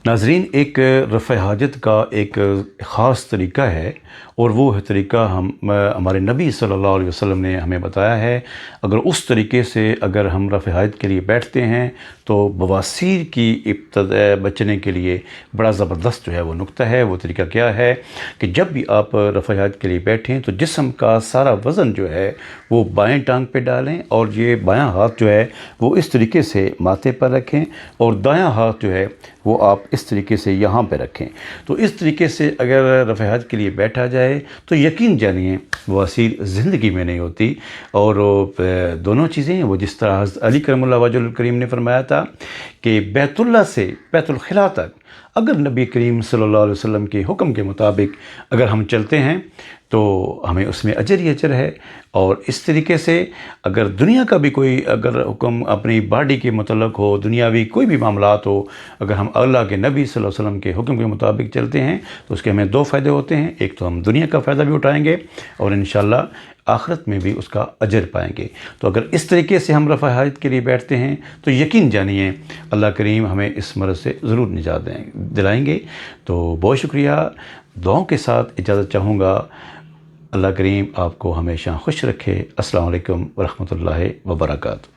नाज़रीन, एक रफ़ع हाजत का एक ख़ास तरीक़ा है और वो तरीक़ा हमारे नबी सल्लल्लाहु अलैहि वसल्लम ने हमें बताया है। अगर उस तरीक़े से अगर हम रफ़ع हाजत के लिए बैठते हैं तो बवासीर की इब्तदा बचने के लिए बड़ा ज़बरदस्त जो है वो नुक्ता है। वो तरीक़ा क्या है कि जब भी आप रफ़ع हाजत के लिए बैठें तो जिस्म का सारा वज़न जो है वो बाएँ टांग पे डालें और ये बायाँ हाथ जो है वो इस तरीके से माथे पर रखें और दायाँ हाथ जो है वो आप इस तरीके से यहाँ पे रखें। तो इस तरीके से अगर रफ़ع हाजत के लिए बैठा जाए तो यकीन जानिए बवासीर ज़िंदगी में नहीं होती। और दोनों चीज़ें वो जिस तरह हज़रत अली करमुल्लाह वजहुल करीम ने फरमाया था कि बैतुल्लाह से बैतुल खिला तक अगर नबी करीम सल्लल्लाहु अलैहि वसल्लम के हुक्म के मुताबिक अगर हम चलते हैं तो हमें उसमें अजर ही अजर है। और इस तरीके से अगर दुनिया का भी कोई अगर हुक्म अपनी बॉडी के मुतल्लक़ हो, दुनियावी कोई भी मामलात हो, अगर हम अल्लाह के नबी सल्लल्लाहु अलैहि वसल्लम के हुक्म के मुताबिक चलते हैं तो उसके हमें दो फ़ायदे होते हैं। एक तो हम दुनिया का फ़ायदा भी उठाएँगे और इंशाअल्लाह आखिरत में भी उसका अजर पाएंगे। तो अगर इस तरीके से हम रफ़ع हाजत के लिए बैठते हैं तो यकीन जानिए अल्लाह करीम हमें इस मर्ज़ से ज़रूर निजात दिलाएंगे। तो बहुत शुक्रिया। दुआओं के साथ इजाज़त चाहूँगा। अल्लाह करीम आपको हमेशा खुश रखे। अस्सलामु अलैकुम व रहमतुल्लाहि व बरकातहू।